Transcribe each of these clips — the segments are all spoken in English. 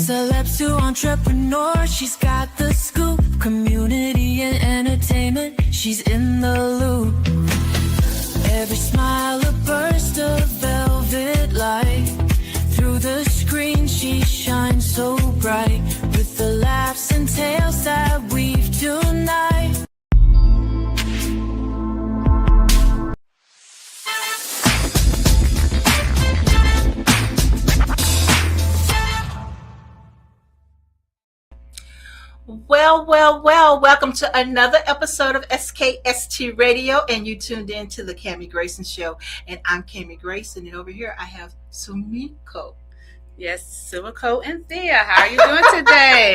Celebs to entrepreneur, she's got the scoop. Community and entertainment, she's in the loop. Every smile a burst of velvet light. Through the screen she shines so bright. With the laughs and tales that weave tonight. Well, welcome to another episode of SKST Radio, and you tuned in to the Cami Grayson Show, and I'm Cami Grayson, and over here I have Sumiko. Yes, Sumiko Inthyea. How are you doing today?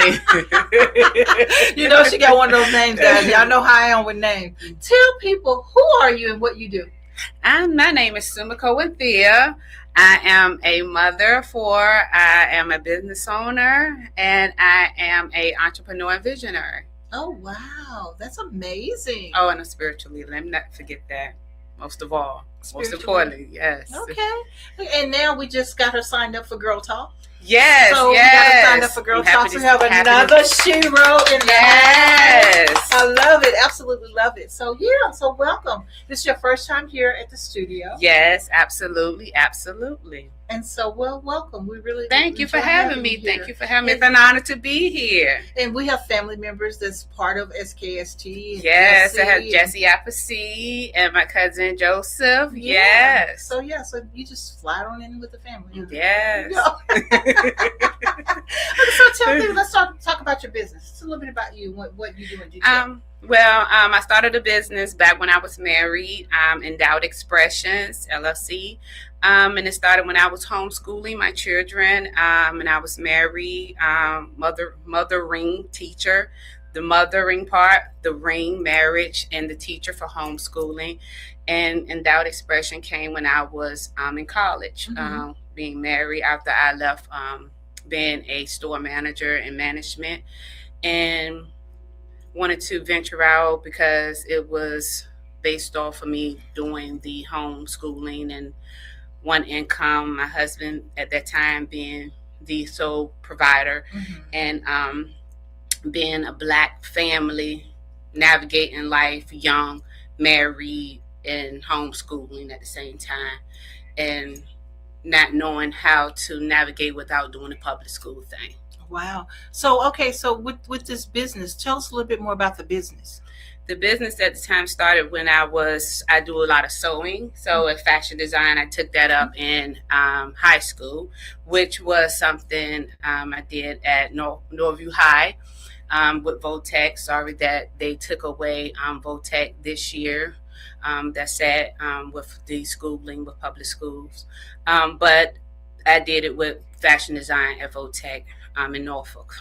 You know, she got one of those names, guys. Y'all know how I am with names. Tell people, who are you and what you do? My name is Sumiko Inthyea. I am a mother of four. I am a business owner, and I am an entrepreneur and visionary. Oh, wow. That's amazing. Oh, and a spiritual leader. Let me not forget that. Most of all. Most importantly, yes. Okay. And now we just got her signed up for Girl Talk. Yes, so yes. we got her signed up for Girl Talk. We have another She-Ro in the house. I love it. Absolutely love it. So, yeah. So, welcome. This is your first time here at the studio. Yes, absolutely. Absolutely. And so, welcome. We really thank you for having me. Thank you for having me. It's an honor to be here. And we have family members that's part of SKST. Yes, I have Jesse Appice and my cousin Joseph. Yeah. Yes. So you just slide on in with the family. Yes. So tell me, let's talk about your business. Just a little bit about you, what you do in detail. I started a business back when I was married, Endowed Expressions, LLC. And it started when I was homeschooling my children, and I was married, mothering teacher, the mothering part, the ring, marriage, and the teacher for homeschooling. And Endowed Expression came when I was in college, being married after I left being a store manager in management, and wanted to venture out because it was based off of me doing the homeschooling and one income, my husband at that time being the sole provider, and being a Black family, navigating life, young, married, and homeschooling at the same time, and not knowing how to navigate without doing the public school thing. Wow. So, okay, so with this business, tell us a little bit more about the business. The business at the time started when I do a lot of sewing. So at fashion design, I took that up in high school, which was something I did at Northview High with Votech. Sorry that they took away Votech this year. That's sad with the schooling with public schools. But I did it with fashion design at Votech in Norfolk.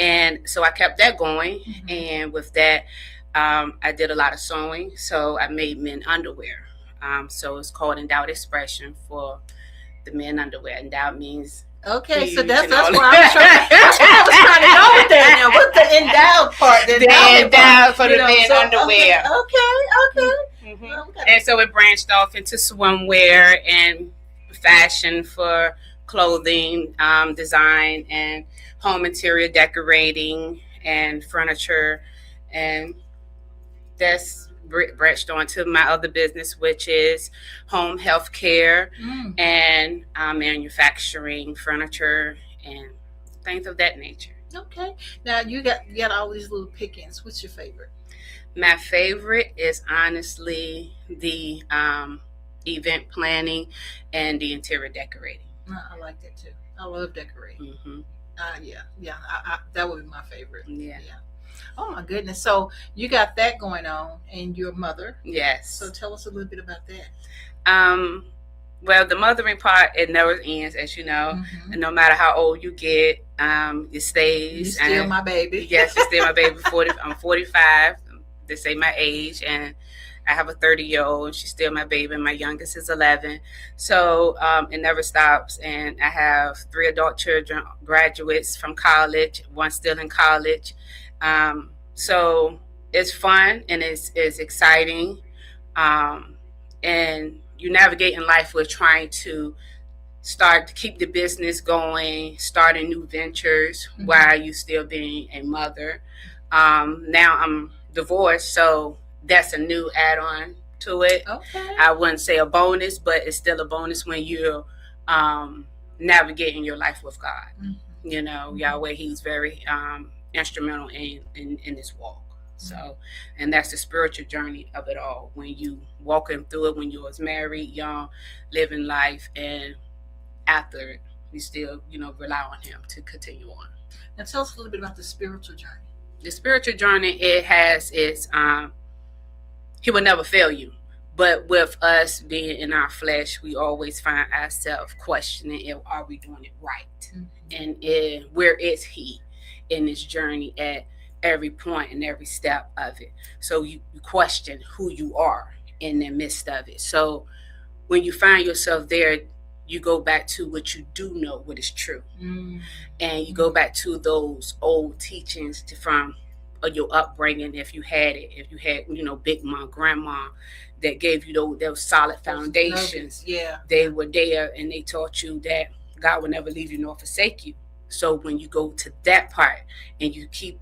And so I kept that going. And with that, I did a lot of sewing. So I made men underwear. So it's called Endowed Expression for the men underwear. Endowed means okay, so that's where I was trying to go with that. Now, what's the endowed part? The endowed for the men underwear. Okay. And so it branched off into swimwear and fashion for clothing, design, and home interior decorating and furniture, and that's branched on to my other business, which is home health care and manufacturing furniture and things of that nature. Okay. Now you got all these little pickings. What's your favorite? My favorite is honestly the event planning and the interior decorating. I like that too. I love decorating. That would be my favorite. Yeah. Oh my goodness. So you got that going on, and your mother. Yes. So tell us a little bit about that. Well, the mothering part, it never ends, as you know. And no matter how old you get, it stays. You're still my baby. Yes, you're still my baby. I'm 45. They say my age, and I have a 30-year-old. She's still my baby. My youngest is 11. So it never stops. And I have 3 adult children, graduates from college, one still in college. So it's fun and it's exciting. And you navigate in life with trying to start to keep the business going, starting new ventures while you still being a mother. Now I'm divorced, so that's a new add-on to it. Okay. I wouldn't say a bonus, but it's still a bonus when you're navigating your life with God. You know, Yahweh, He's very instrumental in this walk. So, and that's the spiritual journey of it all. When you walking through it, when you was married, young, living life, and after it, you still, rely on Him to continue on. Now tell us a little bit about the spiritual journey. The spiritual journey, it has its, He will never fail you. But with us being in our flesh, we always find ourselves questioning, are we doing it right? And where is He in this journey at every point and every step of it? So you question who you are in the midst of it. So when you find yourself there, you go back to what you do know, what is true. And you go back to those old teachings from your upbringing, if you had it, if you had, big mom, grandma, that gave you those solid foundations. Yeah. They were there and they taught you that God will never leave you nor forsake you. So when you go to that part and you keep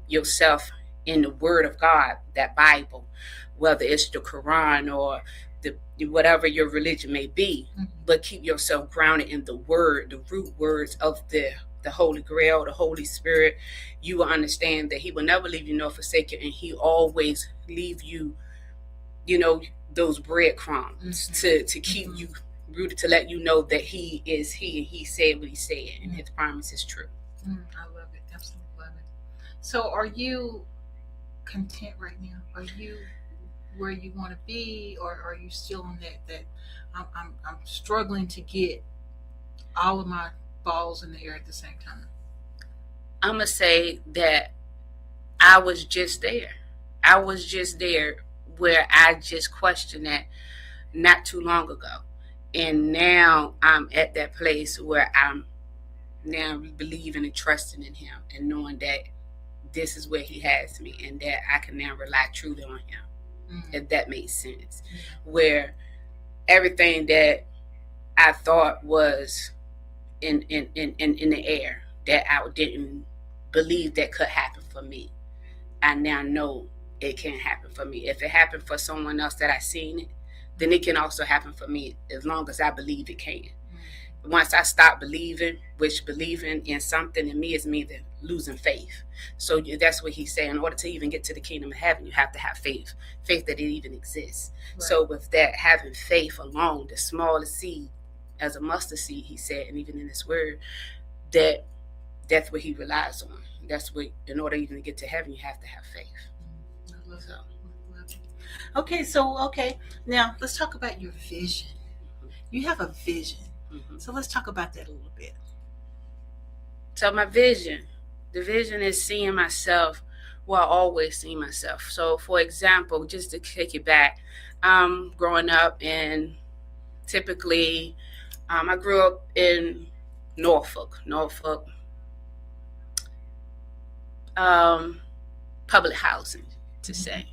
yourself in the Word of God, that Bible, whether it's the Quran or whatever your religion may be, but keep yourself grounded in the Word, the root words of the Holy Grail, the Holy Spirit, you will understand that He will never leave you nor forsake you, and He always leave you, those breadcrumbs to keep you rooted, to let you know that He is He and He said what He said, and His promise is true. I love it. Absolutely love it. So are you content right now? Are you where you want to be, or are you still on that I'm struggling to get all of my balls in the air at the same time? I'm gonna say that I was just there. I was just there where I just questioned that not too long ago. And now I'm at that place where I'm now believing and trusting in Him and knowing that this is where He has me and that I can now rely truly on Him. If that makes sense. Where everything that I thought was in the air, that I didn't believe that could happen for me, I now know it can happen for me. If it happened for someone else that I seen it, then it can also happen for me as long as I believe it can. Once I stop believing, which believing in something in me is me then losing faith. So that's what He's saying. In order to even get to the kingdom of heaven, you have to have faith that it even exists. Right. So with that, having faith alone, the smallest seed, as a mustard seed, He said, and even in His word, that's what He relies on. That's what, in order even to get to heaven, you have to have faith. I love it. Okay, now let's talk about your vision. You have a vision. So let's talk about that a little bit. So my vision, the vision is seeing myself where I always see myself. So for example, just to take it back, growing up and typically, I grew up in Norfolk, public housing to say,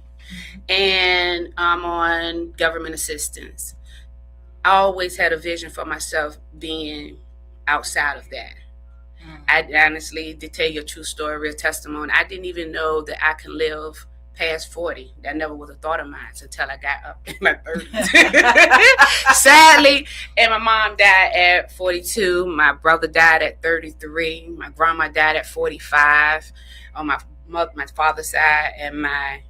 and I'm on government assistance. I always had a vision for myself being outside of that. I honestly, to tell you a true story, a real testimony, I didn't even know that I could live past 40. That never was a thought of mine until I got up in my 30s. Sadly, and my mom died at 42. My brother died at 33. My grandma died at 45 on my father's side, and my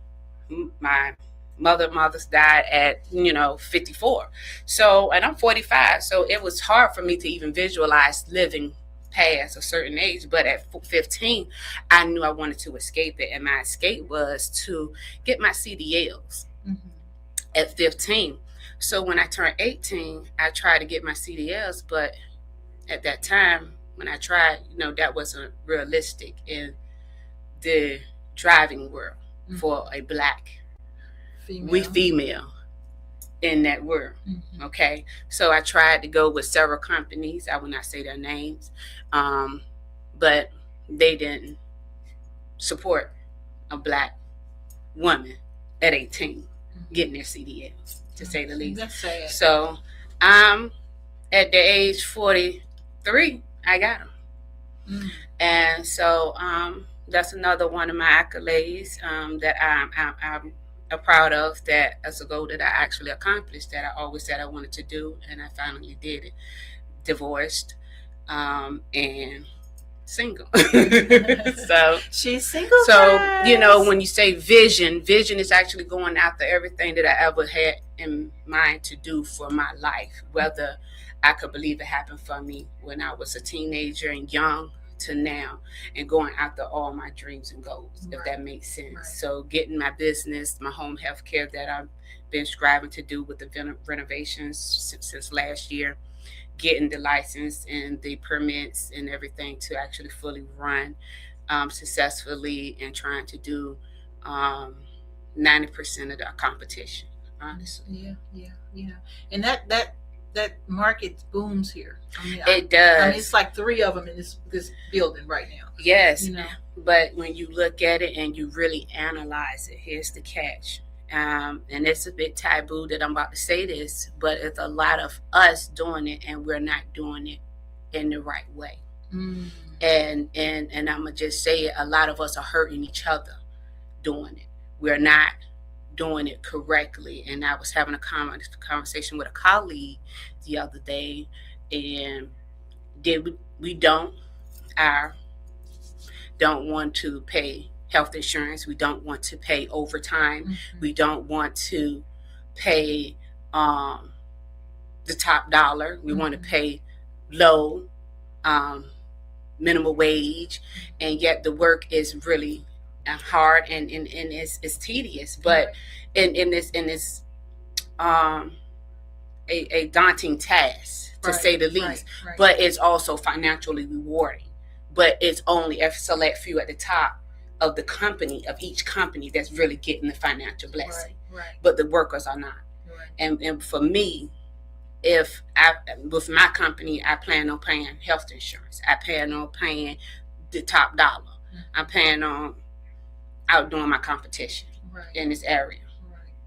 mother's died at 54. So, and I'm 45, so it was hard for me to even visualize living past a certain age. But at 15, I knew I wanted to escape it, and my escape was to get my CDLs at 15. So when I turned 18, I tried to get my CDLs, but at that time when I tried, that wasn't realistic in the driving world for a black female in that world. Okay, so I tried to go with several companies. I will not say their names, but they didn't support a black woman at 18 getting their CDLs, to say the least. That's sad. So I'm at the age 43, I got them. Mm. And so that's another one of my accolades that I'm proud of. That as a goal that I actually accomplished, that I always said I wanted to do, and I finally did it. Divorced and single. So She's single. so guys. when you say vision is actually going after everything that I ever had in mind to do for my life, whether I could believe it happened for me when I was a teenager and young to now, and going after all my dreams and goals, if Right. that makes sense. Right. So getting my business, my home health care that I've been striving to do with the renovations since last year, getting the license and the permits and everything to actually fully run successfully, and trying to do 90% of the competition, honestly. Yeah. And that market booms here. I mean, It does. I mean, it's like 3 of them in this building right now. Yes. You know. But when you look at it and you really analyze it, here's the catch. And it's a bit taboo that I'm about to say this, but it's a lot of us doing it, and we're not doing it in the right way. Mm. And I'm gonna just say it, a lot of us are hurting each other doing it. We're not doing it correctly. And I was having a conversation with a colleague the other day, and we don't want to pay health insurance. We don't want to pay overtime. Mm-hmm. We don't want to pay the top dollar. We want to pay low minimum wage, and yet the work is really hard and it's tedious. But in this a daunting task, to say the least. Right. But it's also financially rewarding. But it's only a select few at the top of the company, of each company, that's really getting the financial blessing. Right. But the workers are not. Right. And for me, with my company, I plan on paying health insurance. I plan on paying the top dollar. Mm-hmm. I'm planning on outdoing my competition in this area.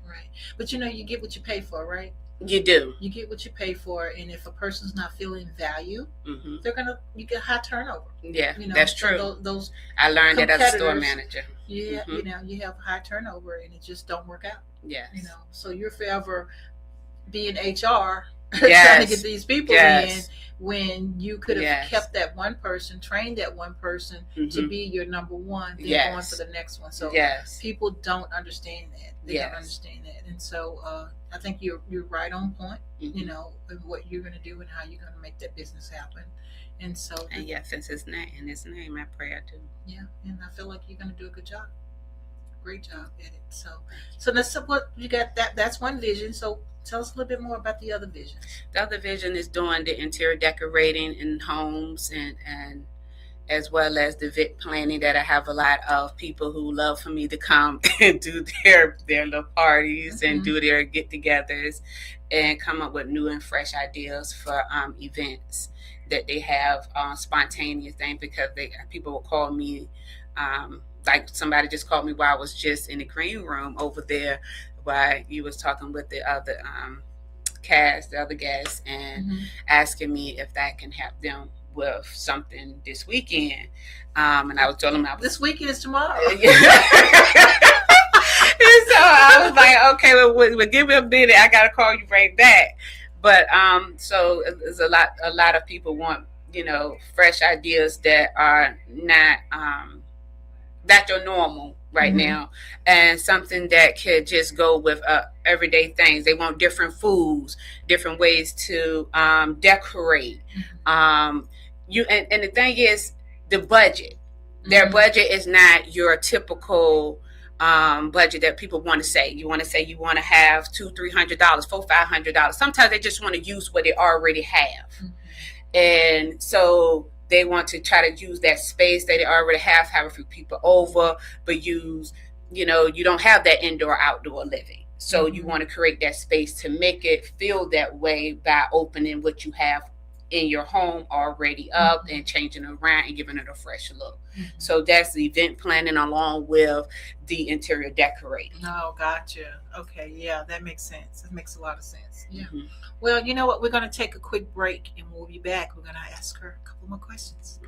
Right. But you get what you pay for, right? You do. You get what you pay for, and if a person's not feeling value, Mm-hmm. you get high turnover. Yeah, that's true. So those I learned that as a store competitors, manager. Yeah, Mm-hmm. you have high turnover, and it just don't work out. Yes. So you're forever being HR Yes. trying to get these people Yes. in, when you could have Yes. kept that one person, trained that one person to Mhm. be your number one, then Yes. going for the next one. So Yes. people don't understand that. They Yes. don't understand that, and so I think you're right on point. Mhm. Of what you're going to do and how you're going to make that business happen. And so, And yes, in his name, I pray I do. yeah, and I feel like you're going to do a good job. Great job at it. So that's what you got. That's one vision. So tell us a little bit more about the other visions. The other vision is doing the interior decorating in homes, and as well as the event planning, that I have a lot of people who love for me to come and do their little parties and do their get-togethers, and come up with new and fresh ideas for events that they have, spontaneous things, because people will call me, like somebody just called me while I was just in the green room over there, while you was talking with the other the other guests, and asking me if that can help them with something this weekend. And I was telling them This weekend is tomorrow. And so I was like, okay, well, give me a minute. I gotta call you right back. But so there's a lot of people want fresh ideas that are not that are normal right now, and something that could just go with everyday things. They want different foods, different ways to decorate. And the thing is, the budget. Their budget is not your typical budget that people want to say. You want to have $200-$300, $400-$500. Sometimes they just want to use what they already have, and so they want to try to use that space that they already have a few people over, but you don't have that indoor outdoor living. So you want to create that space to make it feel that way by opening what you have in your home already up and changing it around and giving it a fresh look. So that's the event planning along with the interior decorating. Oh, gotcha. Okay, yeah, that makes sense. That makes a lot of sense. Yeah. Mhm. Well, you know what? We're going to take a quick break, and we'll be back. We're going to ask her a couple more questions.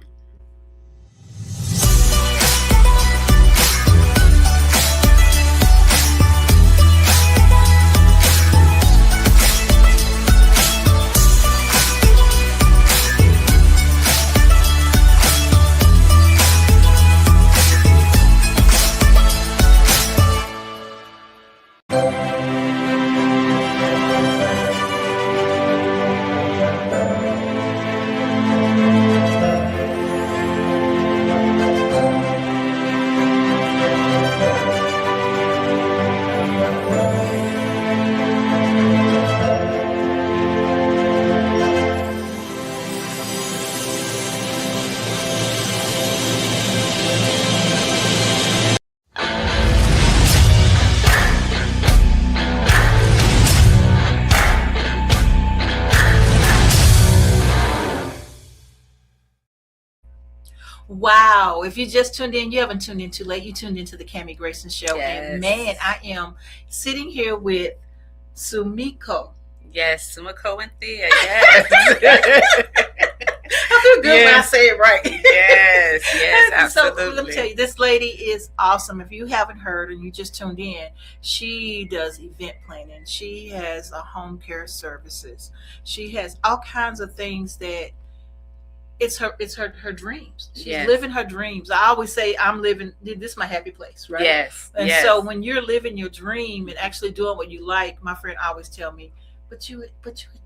Wow. If you just tuned in, you haven't tuned in too late. You tuned into the Cammie Grayson Show. Yes. And man, I am sitting here with Sumiko. Yes, Sumiko Inthyea. Yes. I feel good when I say it right. Yes, absolutely. So let me tell you, this lady is awesome. If you haven't heard and you just tuned in, she does event planning. She has a home care services. She has all kinds of things that it's her dreams. She's Yes. living her dreams. I always say I'm living, this is my happy place, right? Yes. And yes. so when you're living your dream and actually doing what you like, my friend always tell me, but you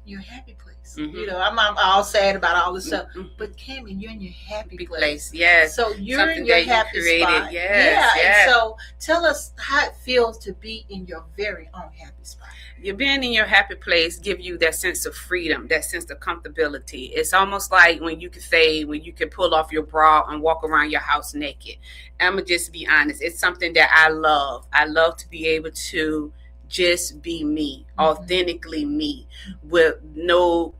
your happy place. Mhm. You know, I'm all sad about all this stuff. Mhm. But Cammie, you're in your happy place. place. Yes. So you're Something in your that you happy created. spot. Yes, Yeah. yes. And so tell us how it feels to be in your very own happy spot. You being in your happy place give you that sense of freedom, that sense of comfortability. It's almost like when you can pull off your bra and walk around your house naked. I'm gonna just be honest. It's something that I love. I love to be able to just be me, authentically me, with no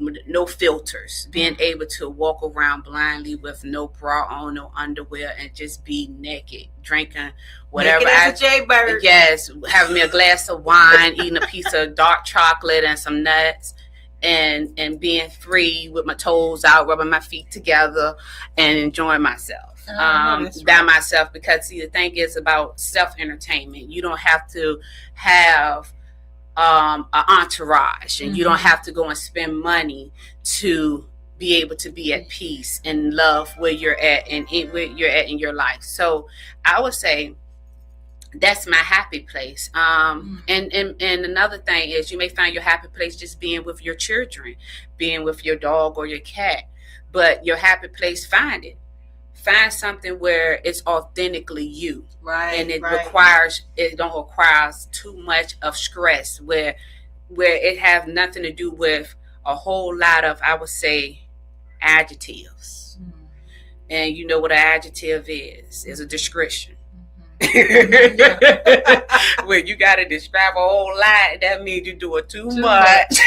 filters, being able to walk around blindly with no bra on, no underwear, and just be naked, drinking whatever. Naked as a jaybird. Yes, having me a glass of wine, eating a piece of dark chocolate and some nuts, and being free with my toes out, rubbing my feet together, and enjoying myself. That's By right. myself, because see, the thing is about self-entertainment. You don't have to have an entourage, and you don't have to go and spend money to be able to be at peace and love where you're at and where you're at in your life. So I would say that's my happy place. And another thing is, you may find your happy place just being with your children, being with your dog or your cat. But your happy place, find it. Find something where it's authentically you. Right. And it right. don't require too much of stress, where it have nothing to do with a whole lot of, I would say, adjectives. And you know what an adjective is? It's a description. When you got to describe a whole lot, that means you're doing too much.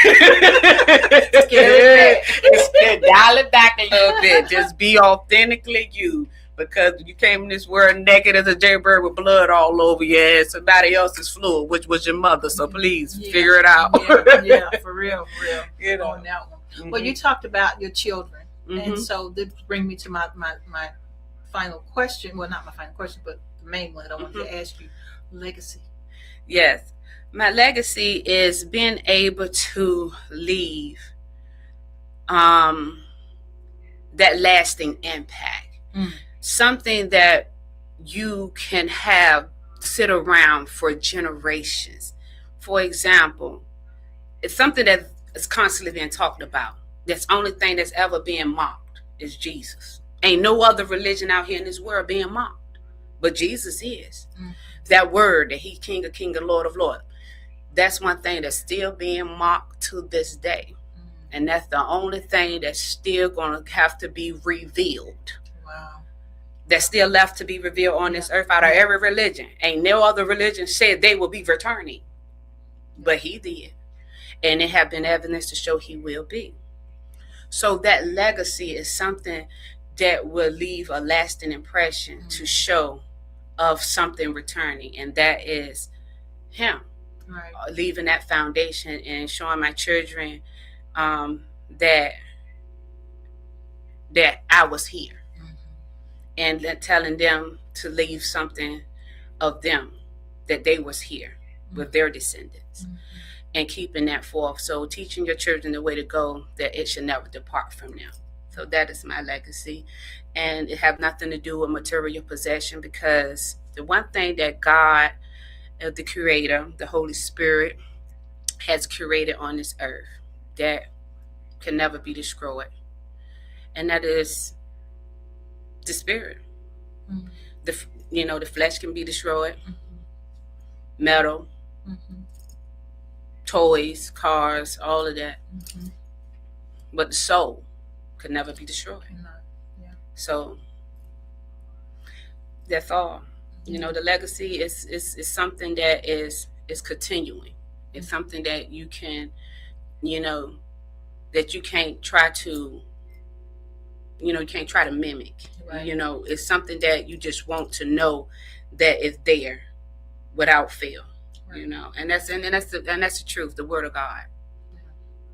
Dial it back a little bit. Just be authentically you, because you came in this world naked as a jaybird with blood all over your head. Somebody else's fluid, which was your mother. So please figure it out. Yeah, for real. You know. On that one. Well, you talked about your children, and Mhm. so this brings me to my final question. Well, not my final question, but the main one I wanted to ask you: legacy. Yes. My legacy is being able to leave that lasting impact. Something that you can have sit around for generations. For example, it's something that is constantly being talked about. That's the only thing that's ever being mocked is Jesus. Ain't no other religion out here in this world being mocked, but Jesus is. That word that He King of Kings and Lord of Lords. That's one thing that's still being mocked to this day. And that's the only thing that's still going to have to be revealed. Wow. That's still left to be revealed on this earth out of every religion. Ain't no other religion said they will be returning. But He did. And it have been evidence to show He will be. So that legacy is something that will leave a lasting impression to show of something returning, and that is him. Right. Leaving that foundation and showing my children that I was here, and telling them to leave something of them, that they was here with their descendants, and keeping that forth. So teaching your children the way to go, that it should never depart from them. So that is my legacy, and it have nothing to do with material possession, because the one thing that God, the Creator, the Holy Spirit, has created on this earth that can never be destroyed, and that is the spirit. The flesh can be destroyed, metal, toys, cars, all of that, but the soul could never be destroyed. So that's all. The legacy is something that is continuing. It's something that you can, that you can't try to, you can't try to mimic. Right. It's something that you just want to know that it's there without fail. Right. And that's the truth, the word of God.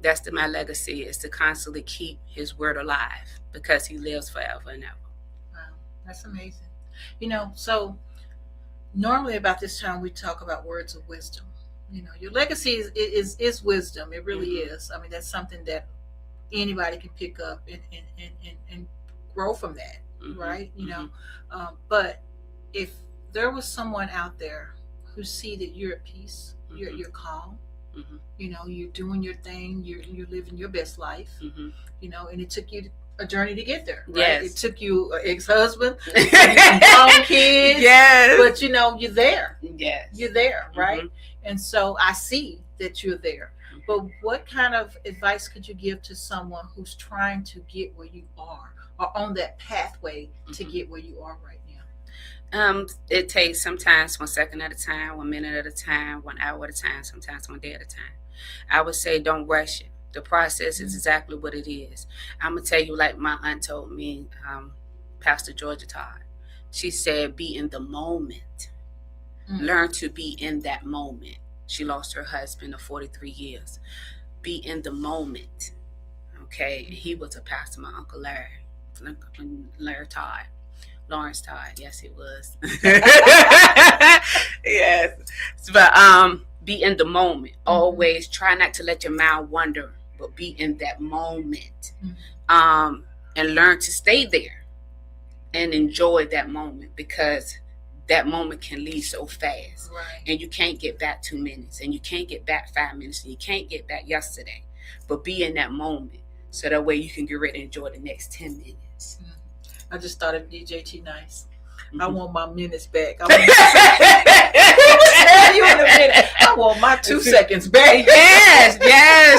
That's my legacy, is to constantly keep his word alive, because he lives forever and ever. Wow, that's amazing. So normally about this time we talk about words of wisdom. Your legacy is wisdom. It really is. I mean, that's something that anybody can pick up and grow from that, right? But if there was someone out there who see that you're at peace, you're calm, you're doing your thing, you're living your best life, and it took you a journey to get there, right? Yes. It took you an ex-husband, some kids, yes, but you're there. Yes, you're there, right? And so I see that you're there. But what kind of advice could you give to someone who's trying to get where you are, or on that pathway to get where you are right now? It takes sometimes 1 second at a time, 1 minute at a time, 1 hour at a time, sometimes 1 day at a time. I would say don't rush it. The process is exactly what it is. I'm going to tell you, like my aunt told me, Pastor Georgia Todd. She said, be in the moment. Learn to be in that moment. She lost her husband of 43 years. Be in the moment. Okay? He was a pastor, my Uncle Larry. Larry Todd. Lawrence Todd. Yes, it was. Yes. But be in the moment. Always try not to let your mind wander, but be in that moment. And learn to stay there and enjoy that moment, because that moment can leave so fast. Right. And you can't get back 2 minutes, and you can't get back 5 minutes, and you can't get back yesterday. But be in that moment, so that way you can get ready to enjoy the next 10 minutes. I just thought of DJ T Nice. I Mm-hmm. want my minutes back. I want my 2 seconds back. Yes.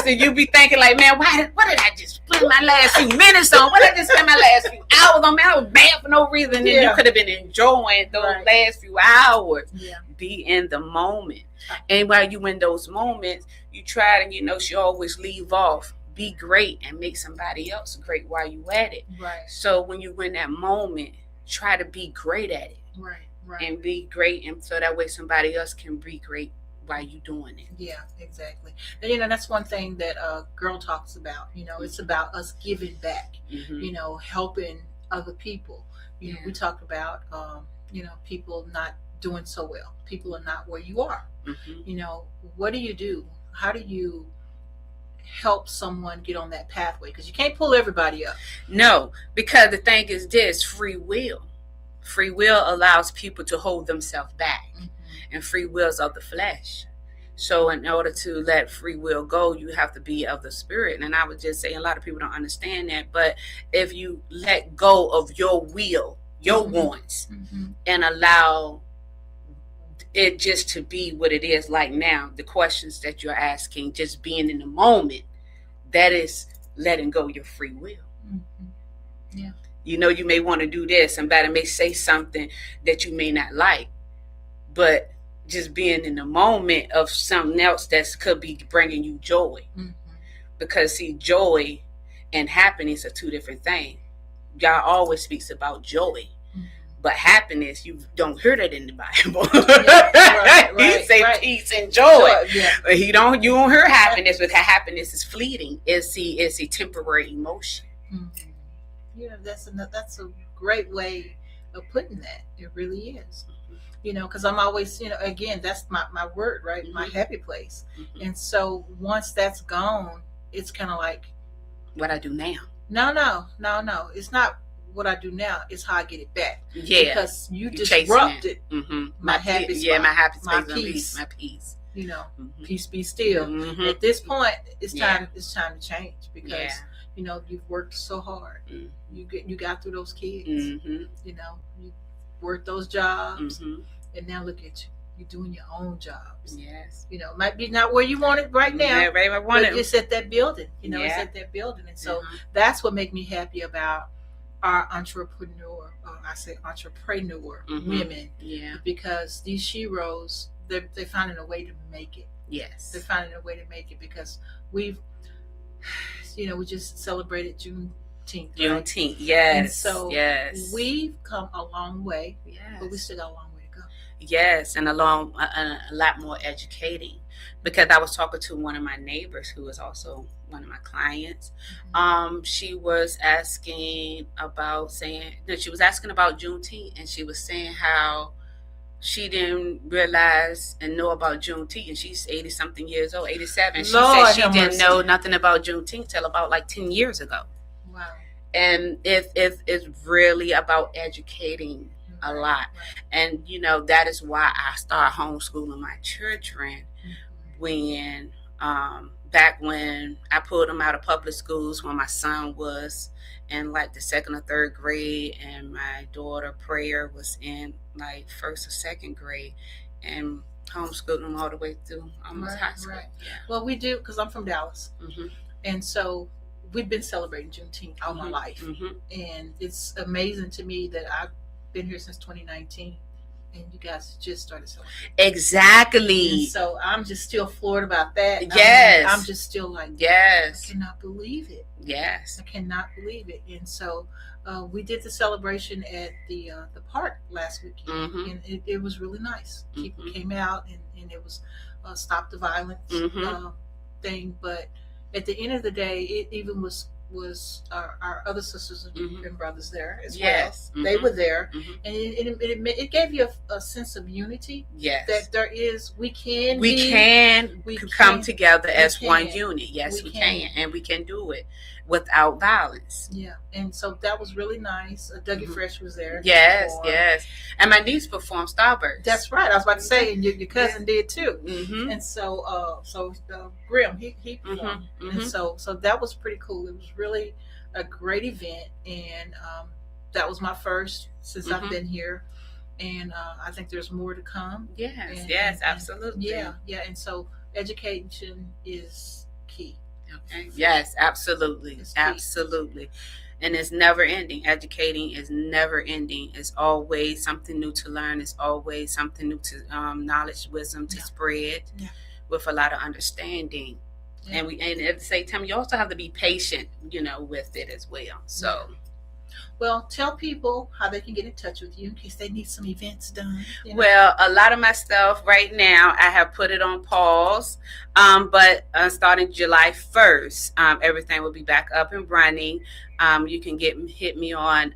And you be thinking like, man, what did I just spend my last few minutes on? What did I just spend my last few hours on? Man, I was bad for no reason. And you could have been enjoying those last few hours. Yeah. Be in the moment. And while you in those moments, you try to, she always leave off. Be great and make somebody else great while you at it. Right. So when you in that moment, try to be great at it. Right. And be great, and so that way somebody else can be great while you doing it. Yeah, exactly. And that's one thing that Girl talks about. It's about us giving back. Helping other people. We talk about people not doing so well. People are not where you are. What do you do? How do you help someone get on that pathway? Because you can't pull everybody up. No, because the thing is this: free will. Free will allows people to hold themselves back, and free will is of the flesh. So in order to let free will go, you have to be of the spirit. And I would just say, a lot of people don't understand that, but if you let go of your will, your wants, and allow it just to be what it is, like now, the questions that you're asking, just being in the moment, that is letting go your free will. Yeah. You may want to do this, somebody may say something that you may not like, but just being in the moment of something else that could be bringing you joy. Because see, joy and happiness are two different things. God always speaks about joy. Mhm. But happiness, you don't hear that in the Bible. Right, He say right. peace and joy. Yeah. But you don't hear happiness, because happiness is fleeting. It's a temporary emotion. Mhm. Yeah, that's a great way of putting that. It really is. Because I'm always, again, that's my word, right? My Mhm. happy place. Mhm. And so once that's gone, it's kind of like, What I do now. no. It's not what I do now. It's how I get it back. Yeah. Because you chasing disrupted Mm-hmm. my happy Yeah, spot, my happy my space, peace. my peace. Mhm. Peace be still. Mhm. At this point, it's Yeah. time. It's time to change because Yeah. you've worked so hard. Mhm. You got through those kids. Mhm. You worked those jobs, Mhm. and now look at you. You're doing your own jobs. Yes. Might be not where you want it right now. Yeah, right, I But want it. it's at that building. It's Yeah. at that building, and so Mhm. that's what makes me happy about our entrepreneur. I say entrepreneur Mhm. women, Yeah. because these sheroes, they're finding a way to make it. Yes. They're finding a way to make it because we just celebrated Juneteenth. Right? Juneteenth. Yes. And so yes. we've come a long way, Yes. but we still got a long way to go. Yes, and a lot more educating, because I was talking to one of my neighbors who is also one of my clients. She was asking about Juneteenth, and she was saying how she didn't realize and know about Juneteenth, and she's 80 something years old, 87. She Lord said she have didn't mercy. know nothing about Juneteenth till about like 10 years ago. Wow. And it's really about educating a lot. Right. And that is why I started homeschooling my children Mhm. when back when I pulled them out of public schools, when my son was in like the second or third grade, and my daughter Prayer was in like first or second grade, and homeschooled them all the way through almost high school. Right. Well, we do, because I'm from Dallas, Mm-hmm. and so we've been celebrating Juneteenth all my life, Mm-hmm. and it's amazing to me that I've been here since 2019, and you guys just started celebrating. Exactly. And so I'm just still floored about that. Yes. I'm just still like, I Yes. cannot believe it. Yes. I cannot believe it. And so we did the celebration at the park last weekend, Mhm. and it was really nice. People Mhm. came out, and it was Stop the Violence Mhm. thing. But at the end of the day, it even was our other sisters and Mhm. and brothers there as Yes. well. They Mhm. were there, Mhm. and it gave you a sense of unity, Yes. that there is, we can come together as we one can. unit. Yes, We we can. can, and we can do it without violence. Yeah, and so that was really nice. Dougie Mhm. Fresh was there. Yes, performed. yes. And my niece performed Starburst. That's right. I was about to say, and your cousin did too. Mm-hmm. And so, Grim, he performed, Mhm, and mhm. so that was pretty cool. It was really a great event, and that was my first since I've Mhm. been here, and I think there's more to come. Yes, And- yes, and- absolutely. Yeah, and so education is key. Okay. Yes, absolutely, It's key. absolutely. And it's never ending. Educating is never ending. It's always something new to learn. It's always something new to knowledge, wisdom to Yeah. spread, Yeah. with a lot of understanding. Yeah. And at the same time, you also have to be patient, with it as well. So. Well, tell people how they can get in touch with you in case they need some events done. Well, a lot of my stuff right now, I have put it on pause. But starting July 1st, everything will be back up and running. You can hit me on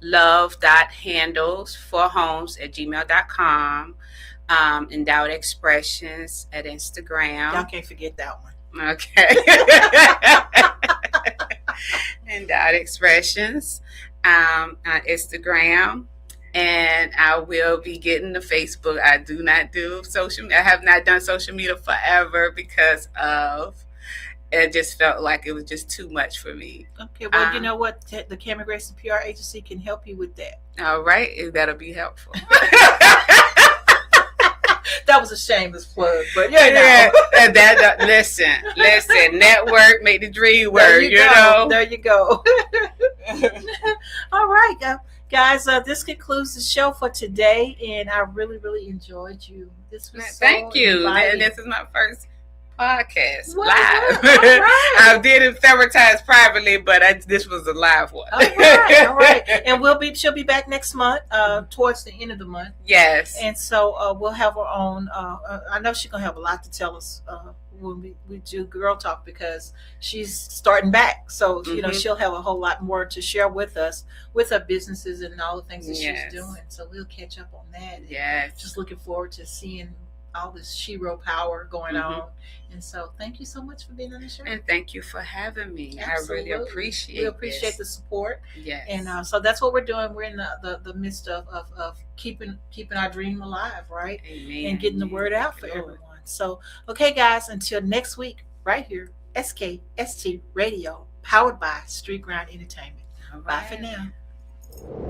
love.handles4homes@gmail.com. Endowed Expressions at Instagram. Y'all can't forget that one. Okay. Endowed Expressions on Instagram. And I will be getting the Facebook. I do not do social media. I have not done social media forever because of it just felt like it was just too much for me. Okay, well, you know what? The Cameron Grayson PR agency can help you with that. All right, that'll be helpful. That was a shameless plug, but And listen, network, make the dream work, There you go. know. There you go. All right, guys, this concludes the show for today, and I really, really enjoyed you. This was Thank so you. inviting. This is my first podcast Well, live. all right. I did it several times privately, but this was a live one. All right, all right. And she'll be back next month, towards the end of the month. Yes. And so we'll have her on. I know she's gonna have a lot to tell us when we do Girl Talk, because she's starting back. So she'll have a whole lot more to share with us, with her businesses and all the things that she's doing. So we'll catch up on that. Yes. Just looking forward to seeing all this Shero power going on. And so thank you so much for being on the show. And thank you for having me. Absolutely. I really appreciate it. We appreciate the support. Yes. And so that's what we're doing. We're in the midst of keeping our dream alive, right? Amen. And getting the word out for everyone. So, okay, guys, until next week, right here, SKST Radio, powered by Street Grind Entertainment. All right. Bye for now.